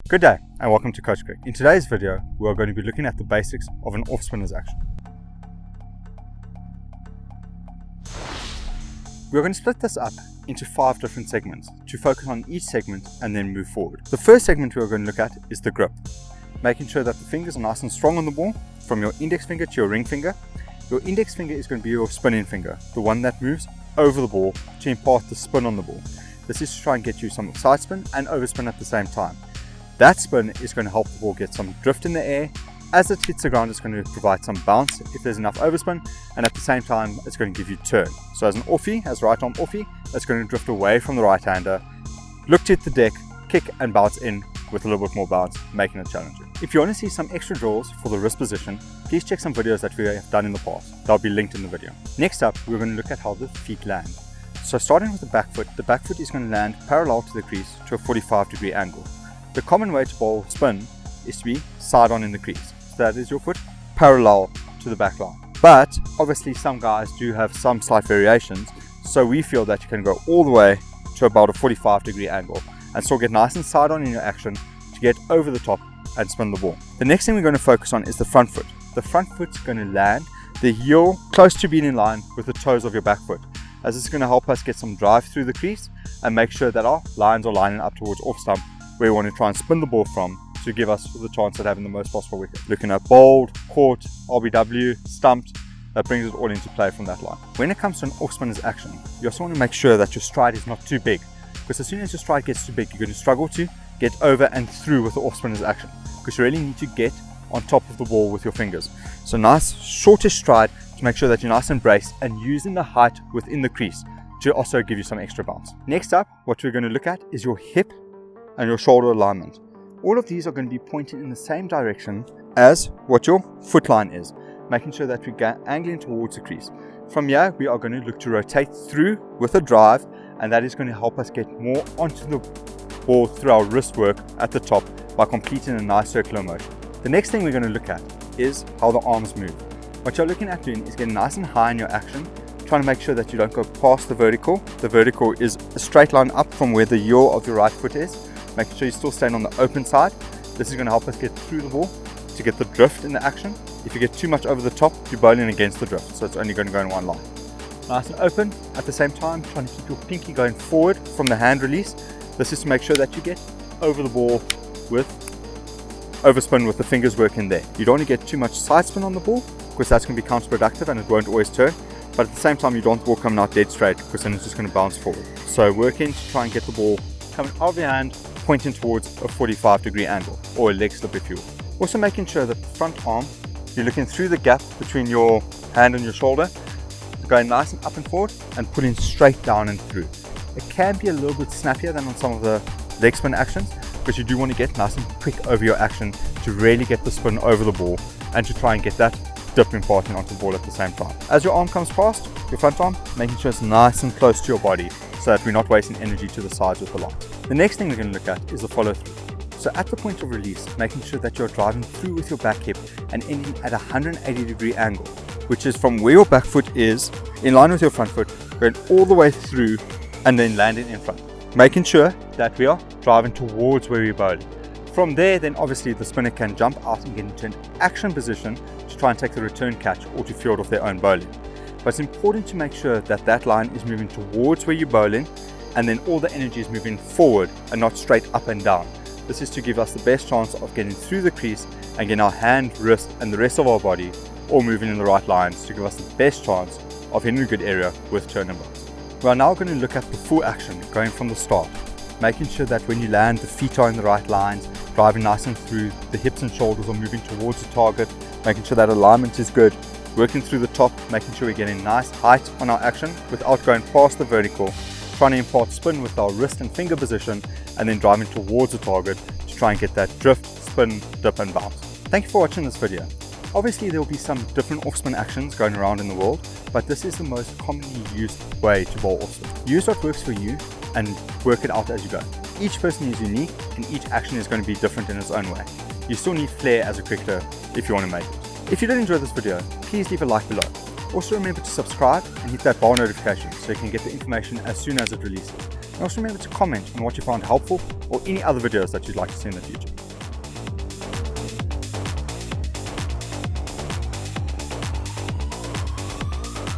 Good day and welcome to CoachCric. In today's video, we are going to be looking at the basics of an off-spinner's action. We are going to split this up into 5 different segments to focus on each segment and then move forward. The first segment we are going to look at is the grip, making sure that the fingers are nice and strong on the ball from your index finger to your ring finger. Your index finger is going to be your spinning finger, the one that moves over the ball to impart the spin on the ball. This is to try and get you some side spin and overspin at the same time. That spin is going to help the ball get some drift in the air. As it hits the ground, it's going to provide some bounce if there's enough overspin, and at the same time, it's going to give you turn. So as an offie, as right arm offie, it's going to drift away from the right-hander, look to hit the deck, kick and bounce in with a little bit more bounce, making it challenging. If you want to see some extra drills for the wrist position, please check some videos that we have done in the past. They'll be linked in the video. Next up, we're going to look at how the feet land. So starting with the back foot is going to land parallel to the crease to a 45-degree angle. The common way to bowl spin is to be side on in the crease. So that is your foot parallel to the back line. But obviously some guys do have some slight variations. So we feel that you can go all the way to about a 45-degree angle and still get nice and side on in your action to get over the top and spin the ball. The next thing we're going to focus on is the front foot. The front foot's going to land the heel close to being in line with the toes of your back foot, as this is going to help us get some drive through the crease and make sure that our lines are lining up towards off stump, where we want to try and spin the ball from to give us the chance at having the most possible wicket. Looking at bowled, caught, RBW, stumped, that brings it all into play from that line. When it comes to an off-spinner's action, you also want to make sure that your stride is not too big, because as soon as your stride gets too big, you're going to struggle to get over and through with the off-spinner's action, because you really need to get on top of the ball with your fingers. So nice, shortish stride to make sure that you're nice and braced and using the height within the crease to also give you some extra bounce. Next up, what we're going to look at is your hip and your shoulder alignment. All of these are going to be pointing in the same direction as what your foot line is, making sure that we get angling towards the crease. From here, we are going to look to rotate through with a drive, and that is going to help us get more onto the ball through our wrist work at the top by completing a nice circular motion. The next thing we're going to look at is how the arms move. What you're looking at doing is getting nice and high in your action, trying to make sure that you don't go past the vertical. The vertical is a straight line up from where the heel of your right foot is, making sure you're still staying on the open side. This is going to help us get through the ball to get the drift in the action. If you get too much over the top, you're bowling against the drift, so it's only going to go in one line. Nice and open, at the same time trying to keep your pinky going forward from the hand release. This is to make sure that you get over the ball with overspin with the fingers working there. You don't want to get too much side spin on the ball, because that's going to be counterproductive and it won't always turn. But at the same time, you don't want the ball coming out dead straight, because then it's just going to bounce forward. So working to try and get the ball coming out of your hand, pointing towards a 45-degree angle, or a leg slip if you will. Also making sure that the front arm, you're looking through the gap between your hand and your shoulder, going nice and up and forward and pulling straight down and through. It can be a little bit snappier than on some of the leg spin actions, because you do want to get nice and quick over your action to really get the spin over the ball and to try and get that dip imparting onto the ball at the same time. As your arm comes past, your front arm, making sure it's nice and close to your body so that we're not wasting energy to the sides with the lines. The next thing we're going to look at is the follow through. So at the point of release, making sure that you're driving through with your back hip and ending at a 180-degree angle, which is from where your back foot is in line with your front foot, going all the way through and then landing in front. Making sure that we are driving towards where we're bowling. From there, then obviously the spinner can jump out and get into an action position to try and take the return catch or to field off their own bowling. But it's important to make sure that that line is moving towards where you're bowling, and then all the energy is moving forward and not straight up and down. This is to give us the best chance of getting through the crease and getting our hand, wrist and the rest of our body all moving in the right lines to give us the best chance of hitting a good area with turn and bounce. We are now going to look at the full action going from the start, making sure that when you land, the feet are in the right lines, driving nice and through, the hips and shoulders are moving towards the target, making sure that alignment is good, working through the top, making sure we're getting nice height on our action without going past the vertical, trying to impart spin with our wrist and finger position, and then driving towards the target to try and get that drift, spin, dip and bounce. Thank you for watching this video. Obviously there will be some different off-spin actions going around in the world, but this is the most commonly used way to bowl off-spin. Use what works for you and work it out as you go. Each person is unique and each action is going to be different in its own way. You still need flair as a cricketer if you want to make it. If you did enjoy this video, please leave a like below. Also remember to subscribe and hit that bell notification so you can get the information as soon as it releases. And also remember to comment on what you found helpful or any other videos that you'd like to see in the future.